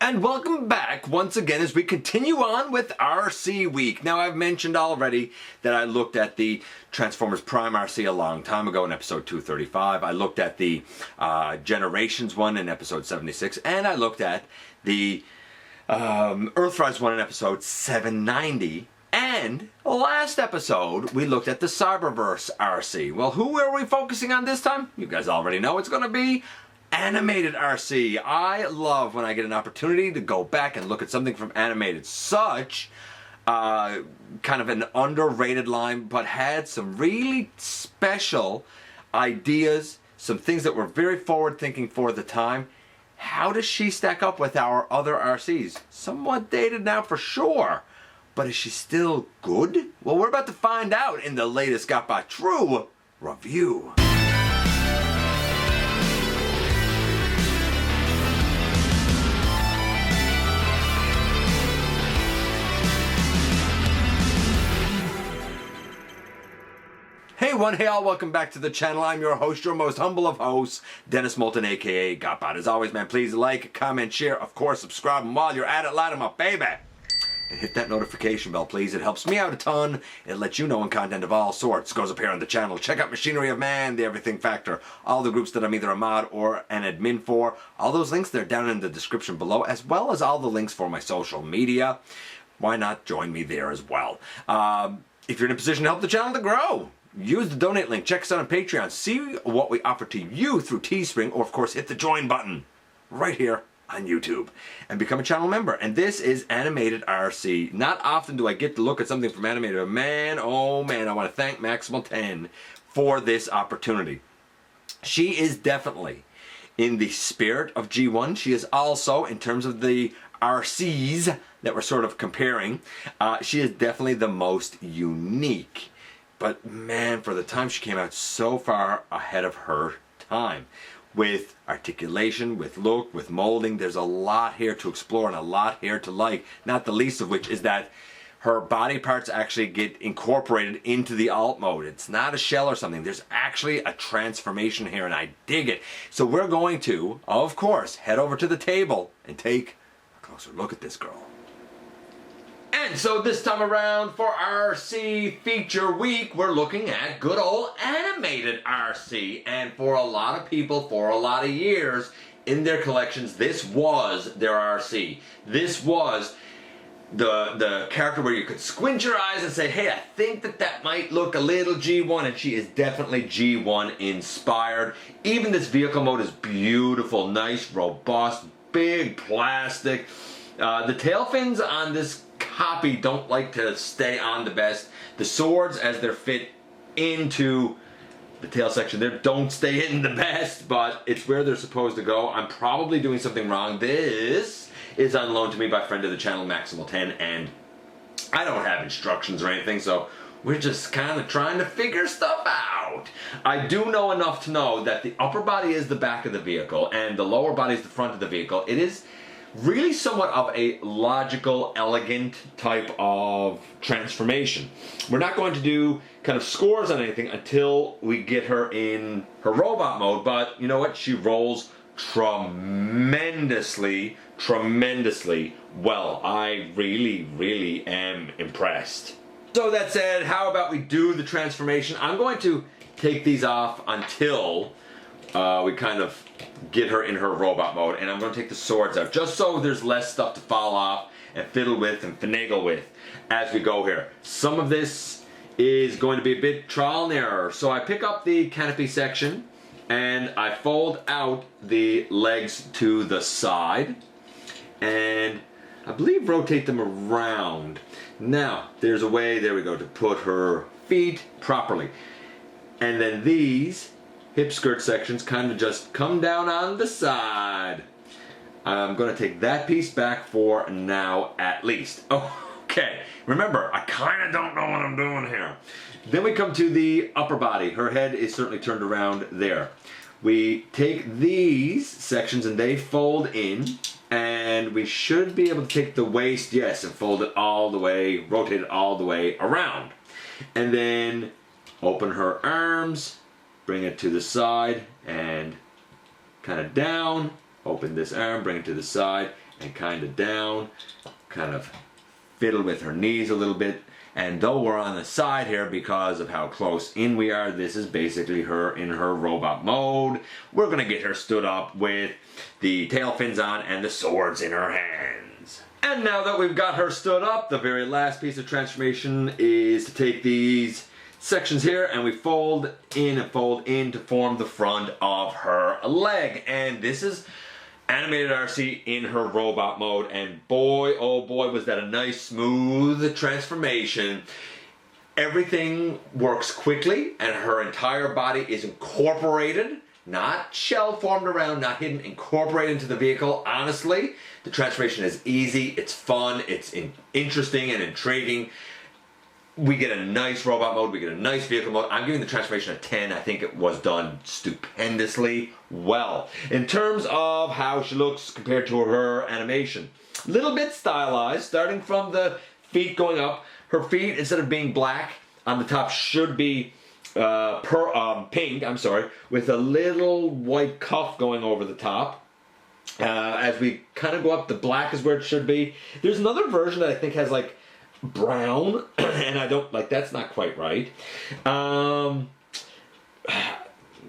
And welcome back once again as we continue on with Arcee Week. Now, I've mentioned already that I looked at the Transformers Prime Arcee a long time ago in episode 235. I looked at the Generations one in episode 76, and I looked at the Earthrise one in episode 790. And last episode, we looked at the Cyberverse Arcee. Well, who are we focusing on this time? You guys already know it's going to be Animated Arcee. I love when I get an opportunity to go back and look at something from Animated. Such kind of an underrated line, but had some really special ideas, some things that were very forward-thinking for the time. How does she stack up with our other Arcees? Somewhat dated now for sure, but is she still good? Well, we're about to find out in the latest GotBot True Review. Hey everyone, hey all, welcome back to the channel. I'm your host, your most humble of hosts, Dennis Moulton, aka GotBot. As always, man, please like, comment, share, of course, subscribe, and while you're at it, light 'em up, baby. And hit that notification bell, please. It helps me out a ton. It lets you know when content of all sorts goes up here on the channel. Check out Machinery of Man, The Everything Factor, all the groups that I'm either a mod or an admin for. All those links, they're down in the description below, as well as all the links for my social media. Why not join me there as well? If you're in a position to help the channel to grow, use the donate link, check us out on Patreon, see what we offer to you through Teespring, or of course hit the join button right here on YouTube and become a channel member. And this is Animated Arcee. Not often do I get to look at something from Animated, but man, oh man, I want to thank Maximal 10 for this opportunity. She is definitely in the spirit of G1. She is also, in terms of the Arcees that we're sort of comparing, she is definitely the most unique. But man, for the time she came out so far ahead of her time. With articulation, with look, with molding, there's a lot here to explore and a lot here to like. Not the least of which is that her body parts actually get incorporated into the alt mode. It's not a shell or something. There's actually a transformation here and I dig it. So we're going to, of course, head over to the table and take a closer look at this girl. And so this time around for Arcee Feature Week, we're looking at good old Animated Arcee. And for a lot of people, for a lot of years, in their collections, this was their Arcee. This was the character where you could squint your eyes and say, hey, I think that might look a little G1, and she is definitely G1 inspired. Even this vehicle mode is beautiful, nice, robust, big plastic. The tail fins on this copy don't like to stay on the best. The swords, as they're fit into the tail section there, don't stay in the best, but it's where they're supposed to go. I'm probably doing something wrong. This is on loan to me by friend of the channel, Maximal 10, and I don't have instructions or anything, so we're just kind of trying to figure stuff out. I do know enough to know that the upper body is the back of the vehicle and the lower body is the front of the vehicle. It is really somewhat of a logical, elegant type of transformation. We're not going to do kind of scores on anything until we get her in her robot mode, but you know what? She rolls tremendously well. I really am impressed. So that said, how about we do the transformation? I'm going to take these off until we kind of get her in her robot mode, and I'm going to take the swords out just so there's less stuff to fall off and fiddle with and finagle with as we go here. Some of this is going to be a bit trial and error, so I pick up the canopy section and I fold out the legs to the side and I believe rotate them around. Now there's a way, there we go, to put her feet properly, and then these hip skirt sections kind of just come down on the side. I'm going to take that piece back for now at least. Okay, remember, I kind of don't know what I'm doing here. Then we come to the upper body. Her head is certainly turned around there. We take these sections and they fold in, and we should be able to take the waist, yes, and fold it all the way, rotate it all the way around. And then open her arms, bring it to the side and kind of down, open this arm, bring it to the side, and kind of down, kind of fiddle with her knees a little bit. And though we're on the side here because of how close in we are, this is basically her in her robot mode. We're gonna get her stood up with the tail fins on and the swords in her hands. And now that we've got her stood up, the very last piece of transformation is to take these sections here and we fold in to form the front of her leg. And this is Animated Arcee in her robot mode, and boy, oh boy, was that a nice smooth transformation. Everything works quickly and her entire body is incorporated, not shell formed around, not hidden, incorporated into the vehicle. Honestly, the transformation is easy, it's fun, it's interesting and intriguing. We get a nice robot mode, we get a nice vehicle mode. I'm giving the transformation a 10. I think it was done stupendously well. In terms of how she looks compared to her animation, a little bit stylized, starting from the feet going up. Her feet, instead of being black on the top, should be pink, with a little white cuff going over the top. As we kind of go up, the black is where it should be. There's another version that I think has like brown, and I don't like, that's not quite right. Kind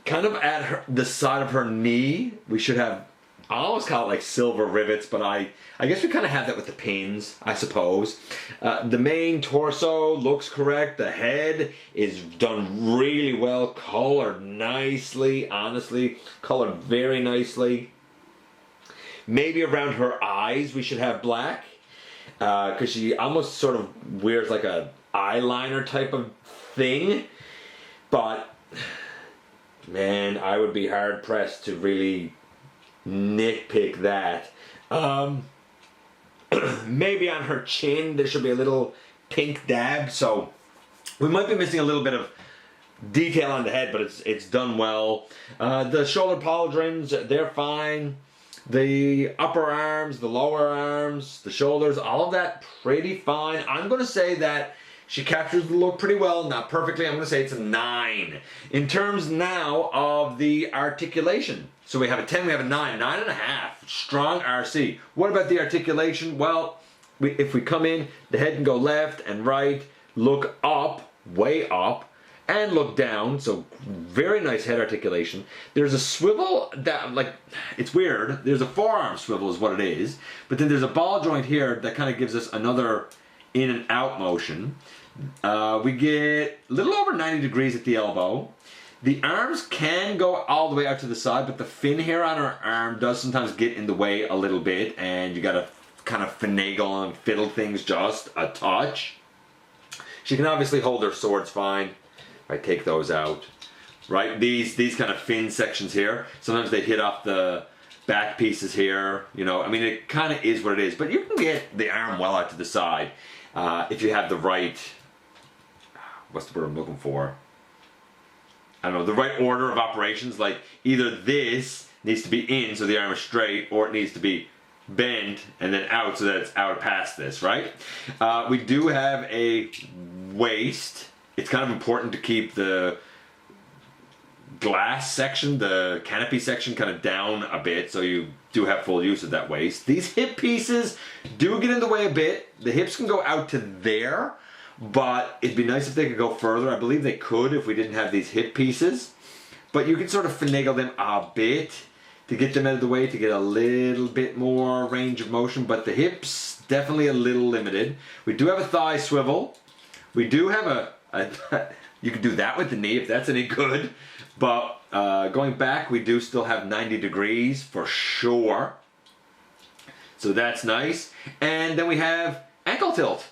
of at the side of her knee, we should have, I almost call it like silver rivets, but I guess we kind of have that with the pins, I suppose. The main torso looks correct. The head is done really well, colored nicely, honestly, colored very nicely. Maybe around her eyes we should have black. Because she almost sort of wears like a eyeliner type of thing, but man, I would be hard pressed to really nitpick that. Maybe on her chin there should be a little pink dab, so we might be missing a little bit of detail on the head, but it's done well. The shoulder pauldrons, they're fine. The upper arms, the lower arms, the shoulders, all of that pretty fine. I'm going to say that she captures the look pretty well, not perfectly. I'm going to say it's a 9. In terms now of the articulation, so we have a 10, we have a 9, 9.5. Strong RC. What about the articulation? Well, if we come in, the head can go left and right, look up, way up, and look down, so very nice head articulation. There's a swivel that, like, it's weird. There's a forearm swivel is what it is, but then there's a ball joint here that kind of gives us another in and out motion. We get a little over 90 degrees at the elbow. The arms can go all the way out to the side, but the fin here on her arm does sometimes get in the way a little bit, and you gotta kind of finagle and fiddle things just a touch. She can obviously hold her swords fine. I take those out, right? These kind of fin sections here, sometimes they hit off the back pieces here, you know. I mean, it kind of is what it is, but you can get the arm well out to the side if you have the right, what's the word I'm looking for? I don't know, the right order of operations. Like either this needs to be in so the arm is straight, or it needs to be bent and then out so that it's out past this, right? We do have a waist. It's kind of important to keep the glass section, the canopy section, kind of down a bit so you do have full use of that waist. These hip pieces do get in the way a bit. The hips can go out to there, but it'd be nice if they could go further. I believe they could if we didn't have these hip pieces. But you can sort of finagle them a bit to get them out of the way to get a little bit more range of motion, but the hips, definitely a little limited. We do have a thigh swivel. We do have you can do that with the knee if that's any good, but going back we do still have 90 degrees for sure, so that's nice. And then we have ankle tilt,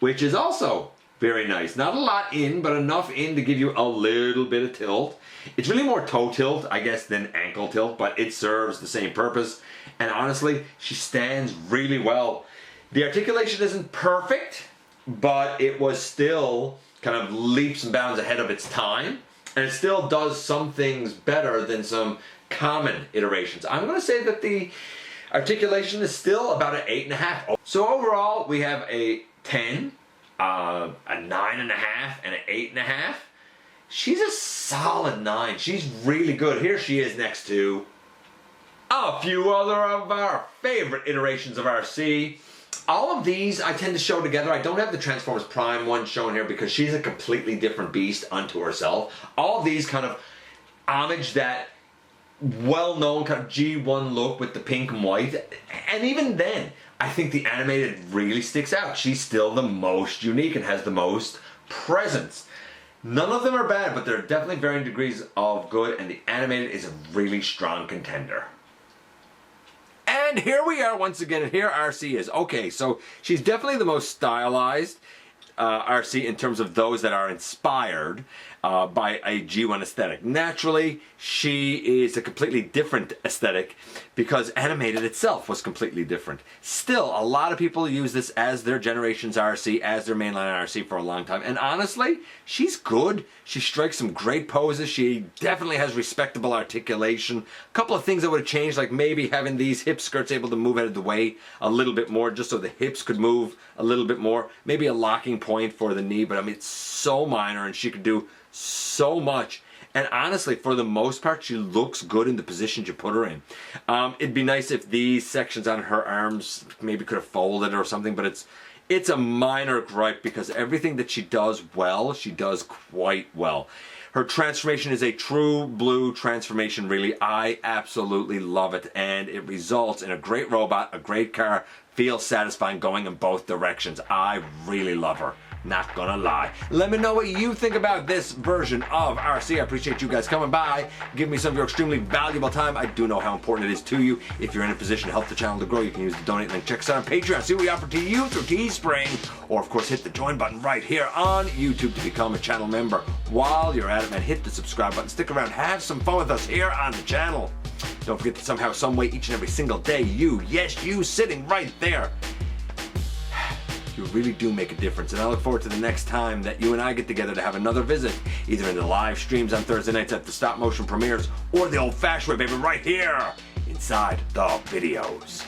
which is also very nice. Not a lot in, but enough in to give you a little bit of tilt. It's really more toe tilt, I guess, than ankle tilt, but it serves the same purpose. And honestly, she stands really well. The articulation isn't perfect, but it was still kind of leaps and bounds ahead of its time, and it still does some things better than some common iterations. I'm going to say that the articulation is still about an 8.5. So overall, we have a 10, a 9.5, and an 8.5. She's a solid 9. She's really good. Here she is next to A few other of our favorite iterations of Arcee. All of these I tend to show together. I don't have the Transformers Prime one shown here because she's a completely different beast unto herself. All of these kind of homage that well-known kind of G1 look with the pink and white. And even then, I think the animated really sticks out. She's still the most unique and has the most presence. None of them are bad, but there are definitely varying degrees of good, and the animated is a really strong contender. And here we are once again, and here Arcee is. Okay, so she's definitely the most stylized Arcee in terms of those that are inspired by a G1 aesthetic. Naturally, she is a completely different aesthetic because animated itself was completely different. Still, a lot of people use this as their generation's Arcee, as their mainline Arcee for a long time. And honestly, she's good. She strikes some great poses. She definitely has respectable articulation. A couple of things that would have changed, like maybe having these hip skirts able to move out of the way a little bit more, just so the hips could move a little bit more. Maybe a locking point for the knee, but I mean, it's so minor and she could do so much. And honestly, for the most part, she looks good in the positions you put her in. It'd be nice if these sections on her arms maybe could have folded or something, but it's a minor gripe because everything that she does well, she does quite well. Her transformation is a true blue transformation, really. I absolutely love it, and it results in a great robot, a great car, feels satisfying going in both directions. I really love her. Not gonna lie. Let me know what you think about this version of Arcee. I appreciate you guys coming by, give me some of your extremely valuable time. I do know how important it is to you. If you're in a position to help the channel to grow, you can use the donate link. Check us out on Patreon. See what we offer to you through Teespring. Or of course, hit the join button right here on YouTube to become a channel member. While you're at it, man, hit the subscribe button. Stick around, have some fun with us here on the channel. Don't forget that somehow, some way, each and every single day, you, yes, you sitting right there, you really do make a difference. And I look forward to the next time that you and I get together to have another visit, either in the live streams on Thursday nights at the stop motion premieres or the old-fashioned way, baby, right here inside the videos.